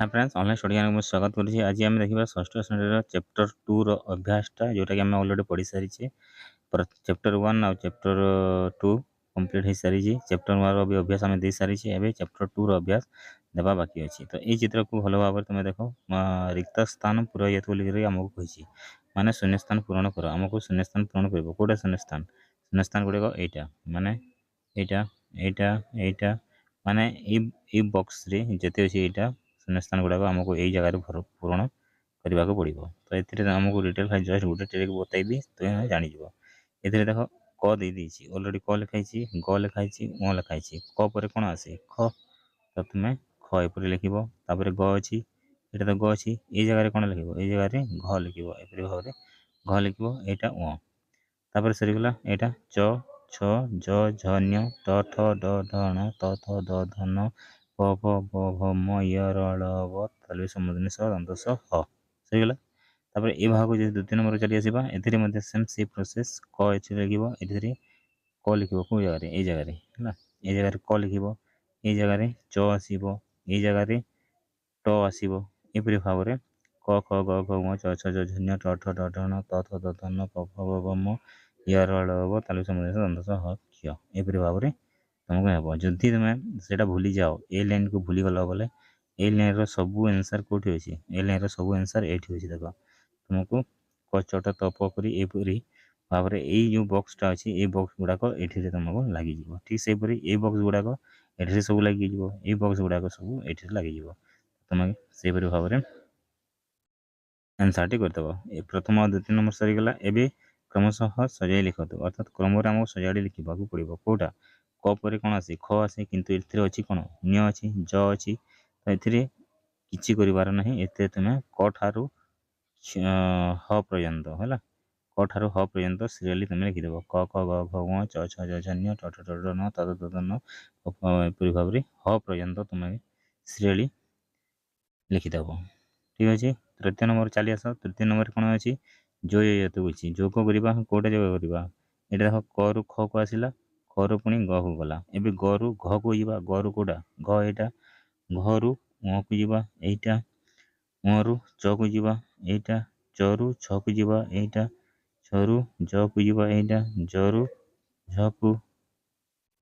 Hi friends online study में स्वागत करुँच। आज आम देखा षष्ठ श्रेणी चैप्टर 2 अभ्यासटा जोटा कि आम अलरेडी पढ़ी सारी चैप्टर 1 आ चैप्टर 2 कंप्लीट हो सारी। चैप्टर 1 भी अभ्यास आम दे सारी। एवं चैप्टर 2 अभ्यास देवा बाकी अच्छी। तो ये चित्र को भल भाव तुम देख रिक्त स्थान पूरयत बोलिक आमको कही माने शून्य स्थान पूरण कर। आमको शून्य स्थान पूरण कर कौटा शून्य स्थान गुड़ाक यहाँ माने यहाँ यहाँ माने ये बॉक्स रे जिते अच्छे यहाँ शून्य स्थान गुड़ाक आमको यही जगह पूरण करने को पड़ो। तो ये आमको डिटेल खाली जस्ट गोटे ट्रिक बताइबी तुम जानीज। ये देख क दे अलरेडी क लिखाई ग लिखाई उ लिखाई क पर कौन आसे ख। तो तुम्हें ख एपरी लिख ग अच्छी ये तो ग अच्छी ये जगह कौन लिख ये जगह घ लिख एपरी भाव में घ लिख यहाँ उ तापर सरीगला यहाँ च छ ज झन्य ट ठ ड ढण त थ द धन प फ ब भ म य र ल व तालु समूर्धन्य स दंत स ह सरीगला। तापर ये भाग को जो द्वितीय नंबर चली आसवा ए सेम से प्रोसेस क एच लिख ए क लिख कौ जगह ये जगह है ये जगह क लिख ये जगह च आसो ये जगह ट आसो एपरी भाव में क ख ग घ ङ च छ ज झ ट ठ ड ढ त थ द धन प फ ब भ म य र ल व तालु समूर्धन्य स दंत स ह क्ष एपरी भाव में तुमको हे जदि तुम से भूली जाओ ए लाइन को भूली गल बोले ए लाइन रबू आंसर कौटी अच्छी ए लाइन रबू आंसर ये अच्छी देख तुमको कचट तप करी भाव में यही जो बक्सटा अच्छी ये बक्स गुड़ाक ये तुमको लगे ठीक से ये बक्स गुड़ाक ये सब लगे ये बक्स गुड़ाक सब ये लगे तुम से भाव में आंसर टी करदे। प्रथम और द्वितीय नंबर सरीगला एवं क्रमशः सजाई लिखत अर्थात क्रम आमको सजाड़ी लिखा पड़ो कौटा क पर कौन आसे ख आसे किंतु ये अच्छी कौन न्य अच्छी ज अच्छी तो ये किसी कर ना ये तुम्हें क ठारू ह पर्यंत है क ठारू ह पर्यंत सीरियली तुम लिखिदेव क ख ग घ ङ च छ ज झ ट ठ ड ढ न त थ द न एपरी भाव में ह पर्यंत तुम सीरियली लिखिदेव ठीक अच्छे। तृतीय नंबर चली आस तृतीय नंबर कौन अच्छी जो बुझी जोग करवा कौटा जोग करवा ये देख क रु ख को आसला ख रु पुणी ग को गला एवं ग रु घ को जा ग रु कौटा घ यहाँ घ रु ङ को जा यहाँ ङ रु च को जा यहाँ च रु छ को जा यहाँ छ रु ज को जा यहाँ ज रु झ को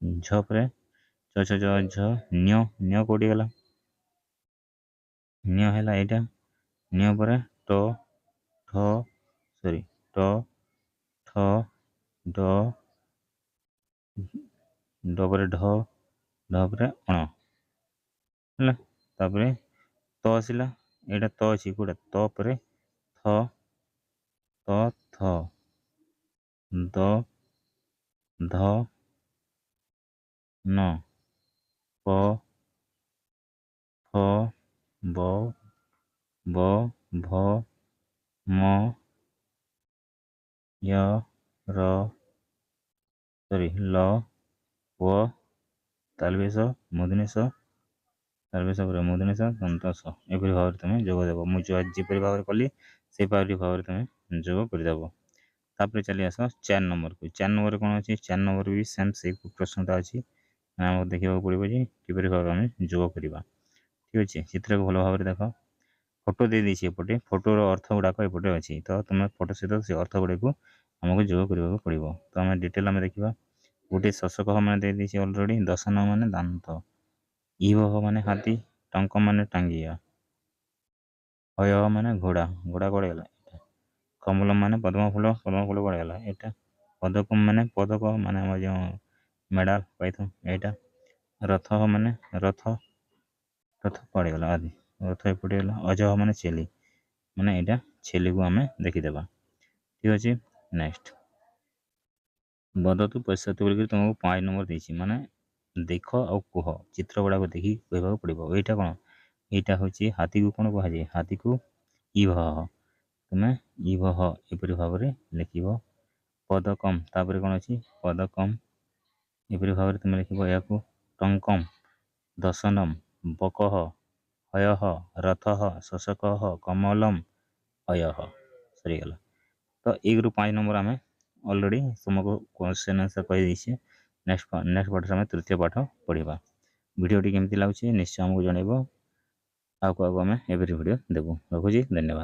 झ पर छ छ ज झ न्य कौटी गला न्य है यहाँ न्य पर ट ठ सॉरी ट ठ ड ड पर ढ ढ पर अण है तापर त आसला यहाँ त अच्छी कौटा त पर थ त थ द ध न प फ ब ब भ म य र सॉरी ल व तालवेश मूर्धन्य स तालवेश मूर्धन्य स दंत स एपरी भाव में तुम जोग देव मुझे जीपरी भाव में कली से भाव में तुम जोग करदेव। तापर चली आस 4 नंबर को 4 नंबर कौन अच्छी 4 नंबर भी सेम से प्रश्नटा अच्छी आम देखा पड़ो कि किपर भाव में जोग करवा ठीक अच्छे। चित्र को भल भाव में देख फोटो दे दी एपटे फोटोर अर्थ गुड़ाक एपटे अच्छी तो तुम फोटो सहित से अर्थ गुड़ा को आमको जोग करने पड़ो। तो आम डिटेल आम देखा गोटे शशक मैंने दे अलरेडी दशन मान दात इह माने हाथी टंक माने टांगिया हय माने घोड़ा घोड़ा कड़े गला कमल माने पद्म फूल कड़े गला यहाँ पदक माने पदक माने जो मेडाल पाई यहाँ रथ माने रथ रथ पड़े गला आदि रथ एपटे गला अज माने छेली माने यहाँ छेली को आम देखीदे ठीक अच्छे। नेक्स्ट बदतु पश्चात बोल तुमको 5 नंबर देती माने देख आ कह चित्र गुड़ाक देखिए कहवाक पड़ो यहाँ कौन यहाँ हूँ हाथी को कौन कहुए हाथी को इभ तुम्हें इभ एपरी भाव में लिख पदकम तापर कौन अच्छी पदकम एपरी भाव में तुम लिख या टंकम दशनम बकह हय रथ शशक कमलम अय सरीगला। तो 1 ରୁ 5 नंबर आम अलरेडी तुमको क्वेश्चन आंसर कहीदे। नेक्स्ट पार्ट में तृतीय पाठ पढ़ा वीडियोटी केमती लगुच निश्चय आमको जनइब। ଆଗକୁ ଆମେ ଏଭରି ଭିଡ଼ିଓ ଦେବୁ। ରଖୁଛି, ଧନ୍ୟବାଦ।